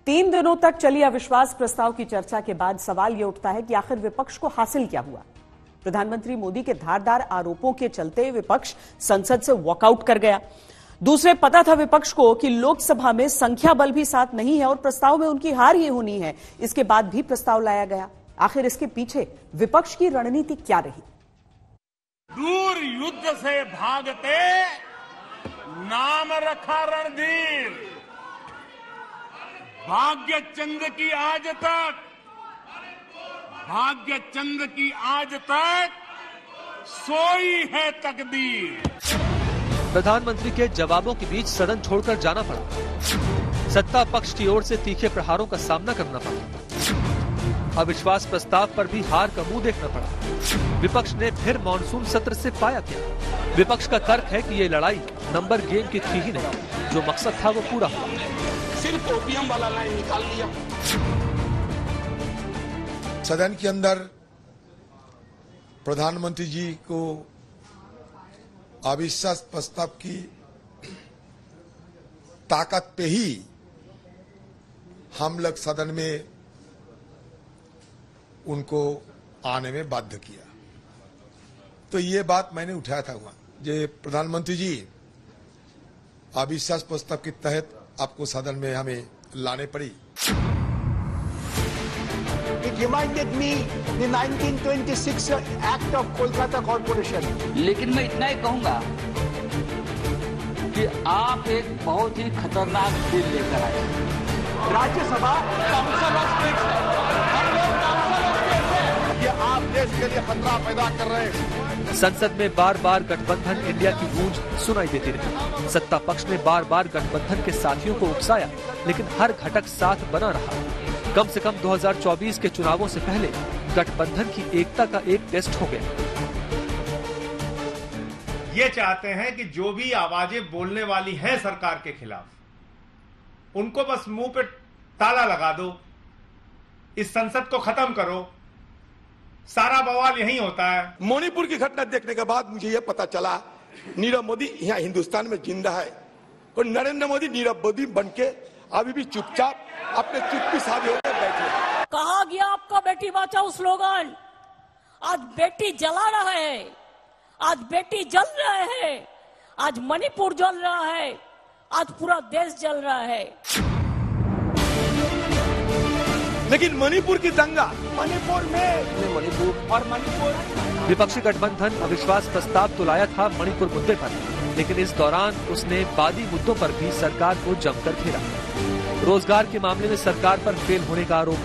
3 दिनों तक चली अविश्वास प्रस्ताव की चर्चा के बाद सवाल यह उठता है कि आखिर विपक्ष को हासिल क्या हुआ। प्रधानमंत्री मोदी के धारदार आरोपों के चलते विपक्ष संसद से वॉकआउट कर गया। दूसरे, पता था विपक्ष को कि लोकसभा में संख्या बल भी साथ नहीं है और प्रस्ताव में उनकी हार ही होनी है। इसके बाद भी प्रस्ताव लाया गया। आखिर इसके पीछे विपक्ष की रणनीति क्या रही? दूर युद्ध से भागते नाम रखा रणधीर, भाग्य चंद की आज तक सोई है तकदीर। प्रधानमंत्री के जवाबों के बीच सदन छोड़कर जाना पड़ा। सत्ता पक्ष की ओर से तीखे प्रहारों का सामना करना पड़ा। अविश्वास प्रस्ताव पर भी हार का मुंह देखना पड़ा। विपक्ष ने फिर मॉनसून सत्र से पाया क्या? विपक्ष का तर्क है कि ये लड़ाई नंबर गेम की थी ही नहीं, जो मकसद था वो पूरा हुआ। सिर्फ ओपीएम वाला लाइन निकाल लिया। सदन के अंदर प्रधानमंत्री जी को अविश्वास प्रस्ताव की ताकत पे ही हम लोग सदन में उनको आने में बाध्य किया। तो ये बात मैंने उठाया था वहां, जे प्रधानमंत्री जी अविश्वास प्रस्ताव के तहत आपको सदन में हमें लाने पड़ी। It reminded me the 1926 Act of Kolkata Corporation. लेकिन मैं इतना ही कहूंगा कि आप एक बहुत ही खतरनाक बिल लेकर आए। राज्यसभा काउंसिल ऑफ स्टेट्स है, हम लोग काउंसिल ऑफ स्टेट्स है। ये आप देश के लिए खतरा पैदा कर रहे हैं। संसद में बार बार गठबंधन इंडिया की गूंज सुनाई देती रही। सत्ता पक्ष ने बार बार गठबंधन के साथियों को उकसाया, लेकिन हर घटक साथ बना रहा। कम से कम 2024 के चुनावों से पहले गठबंधन की एकता का एक टेस्ट हो गया। ये चाहते हैं कि जो भी आवाजें बोलने वाली हैं सरकार के खिलाफ, उनको बस मुंह पे ताला लगा दो, इस संसद को खत्म करो। सारा बवाल यही होता है। मणिपुर की घटना देखने के बाद मुझे यह पता चला नीरव मोदी यहाँ हिंदुस्तान में जिंदा है और नरेंद्र मोदी नीरव मोदी बनके अभी भी चुपचाप अपने चुप्पी साधे होकर बैठे। कहा गया आपका बेटी बचाओ स्लोगन, आज बेटी जला रहा है, आज बेटी जल रहा है, आज मणिपुर जल रहा है, आज पूरा देश जल रहा है। लेकिन मणिपुर की दंगा, मणिपुर विपक्षी गठबंधन अविश्वास प्रस्ताव तो लाया था मणिपुर मुद्दे पर, लेकिन इस दौरान उसने वादी मुद्दों पर भी सरकार को जमकर घेरा। रोजगार के मामले में सरकार पर फेल होने का आरोप,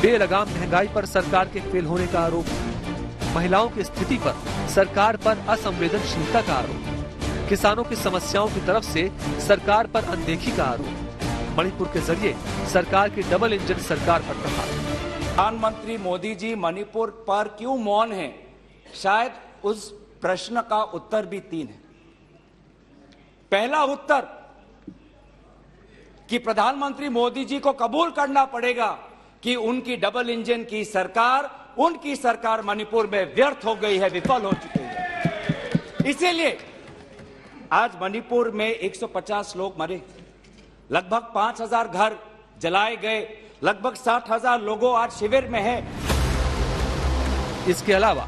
बेलगाम महंगाई पर सरकार के फेल होने का आरोप, महिलाओं की स्थिति पर सरकार पर असंवेदनशीलता का आरोप, किसानों की समस्याओं की तरफ से सरकार पर अनदेखी का आरोप, मणिपुर के जरिए सरकार की डबल इंजन सरकार पर प्रहार। प्रधानमंत्री मोदी जी मणिपुर पर क्यों मौन हैं? शायद उस प्रश्न का उत्तर भी 3 है। पहला उत्तर कि प्रधानमंत्री मोदी जी को कबूल करना पड़ेगा कि उनकी डबल इंजन की सरकार, उनकी सरकार मणिपुर में व्यर्थ हो गई है, विफल हो चुकी है। इसीलिए आज मणिपुर में 150 लोग मरे, लगभग 5000 घर जलाए गए, लगभग 60,000 लोगों आज शिविर में हैं। इसके अलावा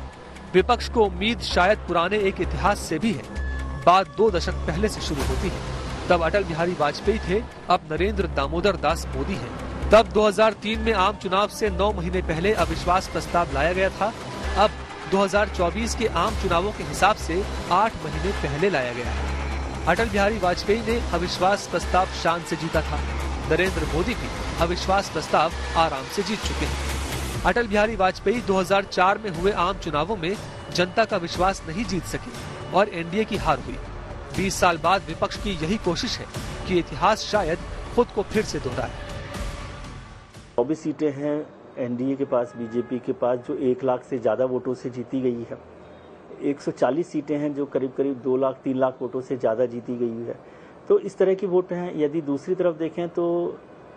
विपक्ष को उम्मीद शायद पुराने एक इतिहास से भी है। बात 2 दशक पहले से शुरू होती है। तब अटल बिहारी वाजपेयी थे, अब नरेंद्र दामोदर दास मोदी हैं। तब 2003 में आम चुनाव से 9 महीने पहले अविश्वास प्रस्ताव लाया गया था। अब 2024 के आम चुनावों के हिसाब से 8 महीने पहले लाया गया है। अटल बिहारी वाजपेयी ने अविश्वास प्रस्ताव शान से जीता था। नरेंद्र मोदी भी अविश्वास प्रस्ताव आराम से जीत चुके हैं। अटल बिहारी वाजपेयी 2004 में हुए आम चुनावों में जनता का विश्वास नहीं जीत सके और एनडीए की हार हुई। 20 साल बाद विपक्ष की यही कोशिश है कि इतिहास शायद खुद को फिर से दोहराए। 24 सीटें हैं एनडीए के पास, बीजेपी के पास, जो 1 लाख से ज्यादा वोटों से जीती गई है। 140 सीटें हैं जो करीब करीब 2 लाख 3 लाख वोटों से ज्यादा जीती गई है। तो इस तरह की वोट हैं। यदि दूसरी तरफ देखें तो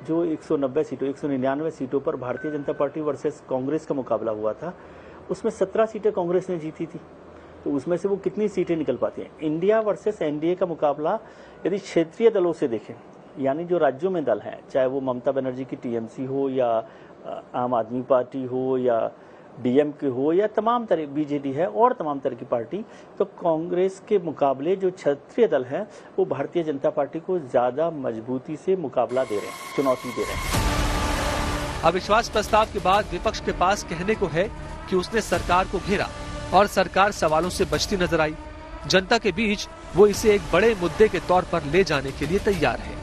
जो 190 सीटों 199 सीटों पर भारतीय जनता पार्टी वर्सेस कांग्रेस का मुकाबला हुआ था, उसमें 17 सीटें कांग्रेस ने जीती थी। तो उसमें से वो कितनी सीटें निकल पाती हैं? इंडिया वर्सेस एनडीए का मुकाबला यदि क्षेत्रीय दलों से देखें यानी जो राज्यों में दल हैं, चाहे वो ममता बनर्जी की टीएमसी हो या आम आदमी पार्टी हो या डीएमके हो या तमाम तरह बीजेडी है और तमाम तरह की पार्टी, तो कांग्रेस के मुकाबले जो क्षेत्रीय दल हैं वो भारतीय जनता पार्टी को ज्यादा मजबूती से मुकाबला दे रहे हैं, चुनौती दे रहे हैं। अविश्वास प्रस्ताव के बाद विपक्ष के पास कहने को है कि उसने सरकार को घेरा और सरकार सवालों से बचती नजर आई। जनता के बीच वो इसे एक बड़े मुद्दे के तौर पर ले जाने के लिए तैयार है।